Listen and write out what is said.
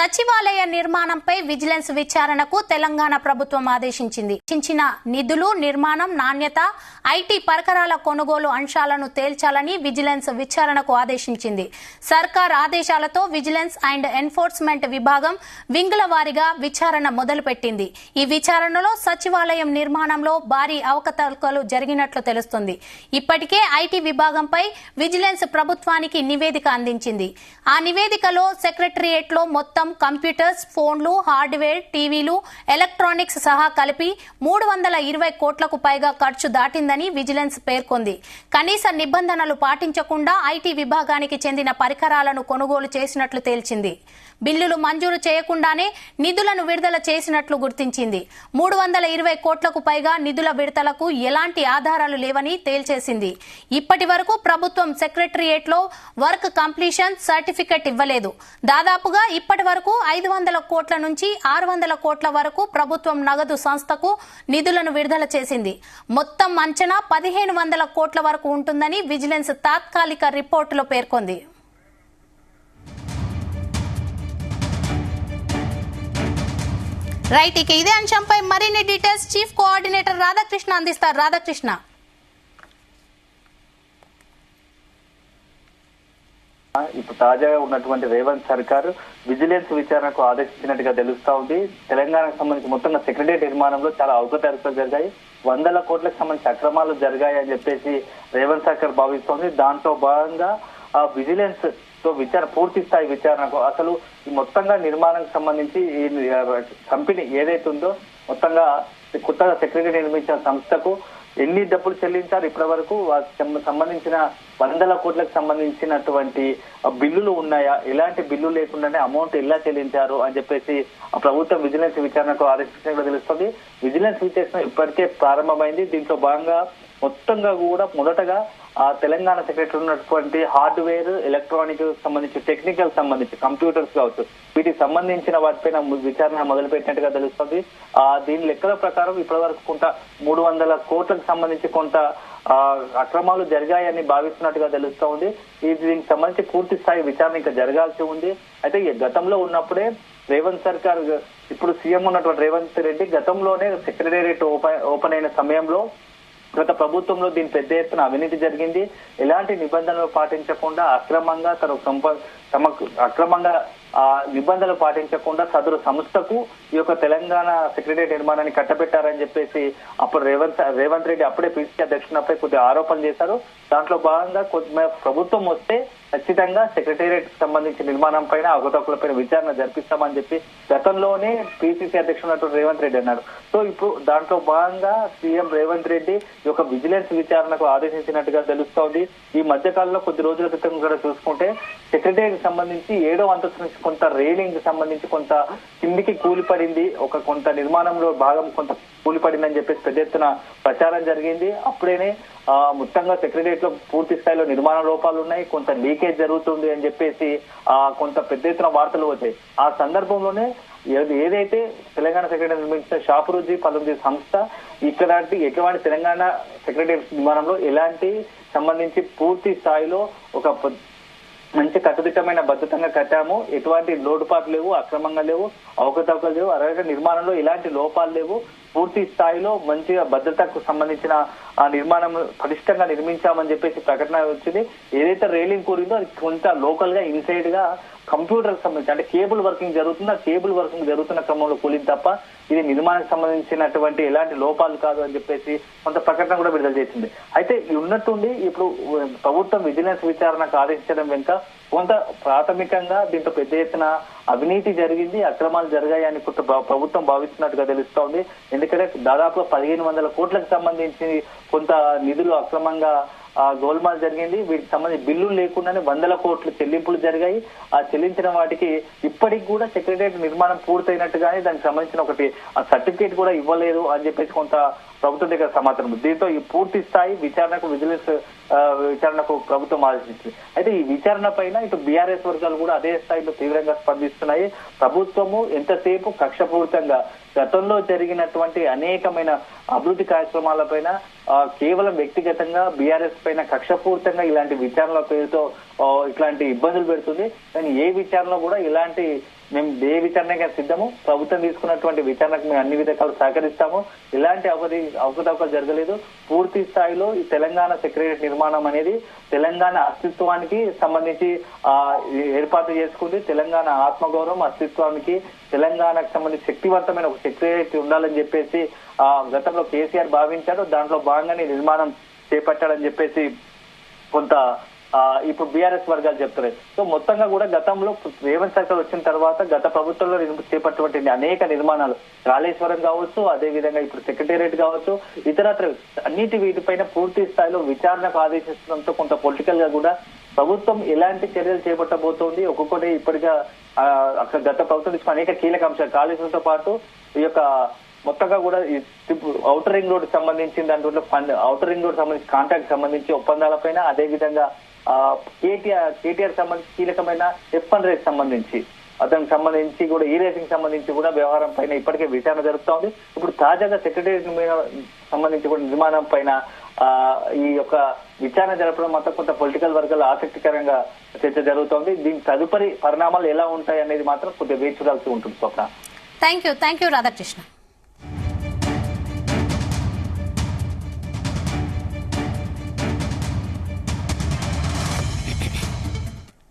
సచివాలయ నిర్మాణంపై విజిలెన్స్ విచారణకు తెలంగాణ ప్రభుత్వం ఆదేశించింది. చించిన నిధులు, నిర్మాణం, నాణ్యత, ఐటీ పరికరాల కొనుగోలు అంశాలను తేల్చాలని విజిలెన్స్ విచారణకు ఆదేశించింది. సర్కార్ ఆదేశాలతో విజిలెన్స్ అండ్ ఎన్ఫోర్స్మెంట్ విభాగం వింగుల వారీగా విచారణ మొదలుపెట్టింది. ఈ విచారణలో సచివాలయం నిర్మాణంలో భారీ అవకతవకలు జరిగినట్లు తెలుస్తుంది. ఇప్పటికే ఐటీ విభాగంపై విజిలెన్స్ ప్రభుత్వానికి నివేదిక అందించింది. ఆ నివేదికలో సెక్రటరియేట్ లో మొత్తం కంప్యూటర్స్, ఫోన్లు, హార్డ్వేర్, టీవీలు, ఎలక్ట్రానిక్స్ సహా కలిపి 320 కోట్లకు పైగా ఖర్చు దాటిందని విజిలెన్స్ పేర్కొంది. కనీస నిబంధనలు పాటించకుండా ఐటీ విభాగానికి చెందిన పరికరాలను కొనుగోలు చేసినట్లు తేల్చింది. బిల్లులు మంజూరు చేయకుండానే నిధులను విడుదల చేసినట్లు గుర్తించింది. 320 కోట్లకు పైగా నిధుల విడుదలకు ఎలాంటి ఆధారాలు లేవని తేల్చేసింది. ఇప్పటి వరకు ప్రభుత్వం సెక్రటరియేట్ లో వర్క్ కంప్లీషన్ సర్టిఫికెట్ ఇవ్వలేదు. దాదాపుగా ఇప్పటి వరకు 500 కోట్ల నుంచి 600 కోట్ల వరకు ప్రభుత్వం నగదు సంస్థకు నిధులను విడుదల చేసింది. మొత్తం అంచనా 1500 కోట్ల వరకు ఉంటుందని విజిలెన్స్ తాత్కాలిక రిపోర్టులో పేర్కొంది. రైట్, ఇక ఇదే అంశంపై మరిన్ని డీటెయిల్స్ చీఫ్ కోఆర్డినేటర్ రాధాకృష్ణ అందిస్తారు. రాధాకృష్ణ, ఇప్పుడు తాజాగా ఉన్నటువంటి రేవంత్ సర్కార్ విజిలెన్స్ విచారణకు ఆదేశించినట్టుగా తెలుస్తా ఉంది. తెలంగాణకు సంబంధించి మొత్తంగా సెక్రటరియట్ నిర్మాణంలో చాలా అవకతవకలు జరిగాయి, 100 కోట్లకు సంబంధించి అక్రమాలు జరిగాయి అని చెప్పేసి రేవంత్ సర్కార్ భావిస్తోంది. దాంట్లో భాగంగా ఆ విజిలెన్స్ తో పూర్తి స్థాయి విచారణకు అసలు ఈ మొత్తంగా నిర్మాణానికి సంబంధించి ఈ కంపెనీ ఏదైతే ఉందో మొత్తంగా కొత్తగా సెక్రటరీ నిర్మించిన సంస్థకు ఎన్ని డబ్బులు చెల్లించారు, ఇప్పటి వరకు సంబంధించిన 100 కోట్లకు సంబంధించినటువంటి బిల్లులు ఉన్నాయా, ఎలాంటి బిల్లు లేకుండానే అమౌంట్ ఎలా చెల్లించారు అని చెప్పేసి ఆ ప్రభుత్వం విజిలెన్స్ విచారణకు ఆదేశించినట్లు తెలుస్తుంది. విజిలెన్స్ విచారణ ఇప్పటికే ప్రారంభమైంది. దీంట్లో భాగంగా మొత్తంగా కూడా మొదటగా ఆ తెలంగాణ సెక్రటరీ ఉన్నటువంటి హార్డ్వేర్, ఎలక్ట్రానిక్ సంబంధించి టెక్నికల్ సంబంధించి కంప్యూటర్స్ కావచ్చు, వీటికి సంబంధించిన వాటిపైన విచారణ మొదలుపెట్టినట్టుగా తెలుస్తుంది. దీని లెక్కల ప్రకారం ఇప్పటి వరకు కొంత 300 కోట్లకు సంబంధించి కొంత అక్రమాలు జరిగాయని భావిస్తున్నట్టుగా తెలుస్తా ఉంది. దీనికి సంబంధించి పూర్తి స్థాయి విచారణ ఇంకా జరగాల్సి ఉంది. అయితే గతంలో ఉన్నప్పుడే రేవంత్ సర్కార్, ఇప్పుడు సీఎం ఉన్నటువంటి రేవంత్ రెడ్డి గతంలోనే సెక్రటేరియట్ ఓపెన్ అయిన సమయంలో గత ప్రభుత్వంలో దీని పెద్ద ఎత్తున అవినీతి జరిగింది. ఎలాంటి నిబంధనలు పాటించకుండా అక్రమంగా నిబంధనలు పాటించకుండా సదరు సంస్థకు ఈ యొక్క తెలంగాణ సెక్రటరియట్ నిర్మాణాన్ని కట్టబెట్టారని చెప్పేసి అప్పుడు రేవంత్ రెడ్డి అప్పుడే పిసిసి అధ్యక్షునిపై కొద్దిగా ఆరోపణలు చేశారు. దాంట్లో భాగంగా ప్రభుత్వం వస్తే ఖచ్చితంగా సెక్రటేరియట్ సంబంధించిన నిర్మాణం పైన అవకతవకలపైన విచారణ జరిపిస్తామని చెప్పి గతంలోనే పిసిసి అధ్యక్షుడు రేవంత్ రెడ్డి అన్నారు. సో ఇప్పుడు దాంట్లో భాగంగా సీఎం రేవంత్ రెడ్డి ఈ యొక్క విజిలెన్స్ విచారణకు ఆదేశించినట్టుగా తెలుస్తోంది. ఈ మధ్య కాలంలో కొద్ది రోజుల క్రితం కూడా చూసుకుంటే సెక్రటేరియట్ సంబంధించి 7వ అంతస్తు నుంచి కొంత రైలింగ్ సంబంధించి కొంత కిందికి కూలిపడింది, కొంత నిర్మాణంలో భాగం కొంత కూలిపడిందని చెప్పేసి పెద్ద ఎత్తున ప్రచారం జరిగింది. అప్పుడేనే మొత్తంగా సెక్రటరియట్ లో పూర్తి స్థాయిలో నిర్మాణ లోపాలు ఉన్నాయి, కొంత లీకేజ్ జరుగుతుంది అని చెప్పేసి కొంత పెద్ద ఎత్తున వార్తలు వచ్చాయి. ఆ సందర్భంలోనే ఏదైతే తెలంగాణ సెక్రటరీ నిర్మించిన షాపురుజీ పలుజీ సంస్థ ఎటువంటి తెలంగాణ సెక్రటరియట్ నిర్మాణంలో ఎలాంటి సంబంధించి పూర్తి స్థాయిలో ఒక మంచి కట్టుదిట్టమైన భద్రతంగా కట్టాము, ఎటువంటి లోటుపాట్లు లేవు, అక్రమంగా లేవు, అవకతవకలు లేవు, అలాగే నిర్మాణంలో ఎలాంటి లోపాలు లేవు, పూర్తి స్థాయిలో మంచిగా భద్రతకు సంబంధించిన ఆ నిర్మాణం పటిష్టంగా నిర్మించామని చెప్పేసి ప్రకటన వచ్చింది. ఏదైతే రైలింగ్ కూరిందో అది కొంత లోకల్ గా ఇన్సైడ్ గా కంప్యూటర్ సంబంధించి అంటే కేబుల్ వర్కింగ్ జరుగుతుంది. ఆ కేబుల్ వర్కింగ్ జరుగుతున్న క్రమంలో కూలింది తప్ప ఇది నిర్మాణానికి సంబంధించినటువంటి ఎలాంటి లోపాలు కాదు అని చెప్పేసి కొంత ప్రకటన కూడా విడుదల చేసింది. అయితే ఉన్నట్టుండి ఇప్పుడు ప్రభుత్వం విజిలెన్స్ విచారణకు ఆదేశించడం వెనుక కొంత ప్రాథమికంగా దీంట్లో పెద్ద ఎత్తున అవినీతి జరిగింది, అక్రమాలు జరిగాయని కొంత ప్రభుత్వం భావిస్తున్నట్టుగా తెలుస్తోంది. ఎందుకంటే దాదాపు 1500 కోట్లకు సంబంధించి కొంత నిధులు అక్రమంగా గోల్మాల్ జరిగింది. వీటికి సంబంధించి బిల్లులు లేకుండానే 100 కోట్ల చెల్లింపులు జరిగాయి. ఆ చెల్లించిన వాటికి ఇప్పటికి కూడా సెక్రటరియట్ నిర్మాణం పూర్తయినట్టుగానే దానికి సంబంధించిన ఒకటి సర్టిఫికేట్ కూడా ఇవ్వలేదు అని చెప్పేసి కొంత ప్రభుత్వం దగ్గర సమాచారం. దీంతో ఈ పూర్తి స్థాయి విజిలెన్స్ విచారణకు ప్రభుత్వం ఆదేశించింది. అయితే ఈ విచారణ పైన ఇటు బీఆర్ఎస్ వర్గాలు కూడా అదే స్థాయిలో తీవ్రంగా స్పందిస్తున్నాయి. ప్రభుత్వము ఎంతసేపు కక్షపూరితంగా గతంలో జరిగినటువంటి అనేకమైన అభివృద్ధి కార్యక్రమాలపైన కేవలం వ్యక్తిగతంగా బీఆర్ఎస్ పైన కక్షపూరితంగా ఇలాంటి విచారణల పేరుతో ఇట్లాంటి ఇబ్బందులు పెడుతుంది. కానీ ఏ విచారణలో కూడా ఇలాంటి మేము ఏ విచారణగా సిద్ధము. ప్రభుత్వం తీసుకున్నటువంటి విచారణకు మేము అన్ని విధాలు సహకరిస్తాము. ఎలాంటి అవకతవకలు జరగలేదు. పూర్తి స్థాయిలో ఈ తెలంగాణ సెక్రటేరియట్ నిర్మాణం అనేది తెలంగాణ అస్తిత్వానికి సంబంధించి ఏర్పాటు చేసుకుంది. తెలంగాణ ఆత్మగౌరవం అస్తిత్వానికి తెలంగాణకు సంబంధించి శక్తివంతమైన ఒక సెక్రటేరియట్ ఉండాలని చెప్పేసి గతంలో కేసీఆర్ భావించారు. దాంట్లో భాగంగానే నిర్మాణం చేపట్టాడని చెప్పేసి కొంత ఇప్పుడు బీఆర్ఎస్ వర్గాలు చెప్తున్నాయి. సో మొత్తంగా కూడా గతంలో రేవంత్ సర్కార్ వచ్చిన తర్వాత గత ప్రభుత్వంలో చేపట్టినటువంటి అనేక నిర్మాణాలు కాళేశ్వరం కావచ్చు, అదే విధంగా ఇప్పుడు సెక్రటేరియట్ కావచ్చు, ఇతరత్ర అన్నిటి వీటిపైన పూర్తి స్థాయిలో విచారణకు ఆదేశించడంతో కొంత పొలిటికల్ గా కూడా ప్రభుత్వం ఎలాంటి చర్యలు చేపట్టబోతోంది. ఒక్కొక్కటి ఇప్పటిగా అక్కడ గత ప్రభుత్వం తీసుకున్న అనేక కీలక అంశాలు కాళేశ్వరంతో పాటు ఈ యొక్క మొత్తంగా కూడా ఔటర్ రింగ్ రోడ్ సంబంధించిన దాంట్లో ఔటర్ రింగ్ రోడ్ సంబంధించి కాంట్రాక్ట్ సంబంధించి ఒప్పందాలపైన, అదే విధంగా కేటీఆర్ సంబంధించి కీలకమైన F1 రేస్ సంబంధించి అతనికి సంబంధించి కూడా ఈ రేసింగ్ సంబంధించి కూడా వ్యవహారం పైన ఇప్పటికే విచారణ జరుగుతూ ఉంది. ఇప్పుడు తాజాగా సెక్రటేరియట్ సంబంధించి కూడా నిర్మాణం పైన ఈ యొక్క విచారణ జరపడం మాత్రం కొంత పొలిటికల్ వర్గాలు ఆసక్తికరంగా చర్చ జరుగుతోంది. దీని తదుపరి పరిణామాలు ఎలా ఉంటాయి అనేది మాత్రం కొద్దిగా వేచి చూడాల్సి ఉంటుంది. స్వప్న, థ్యాంక్ యూ రాధాకృష్ణ.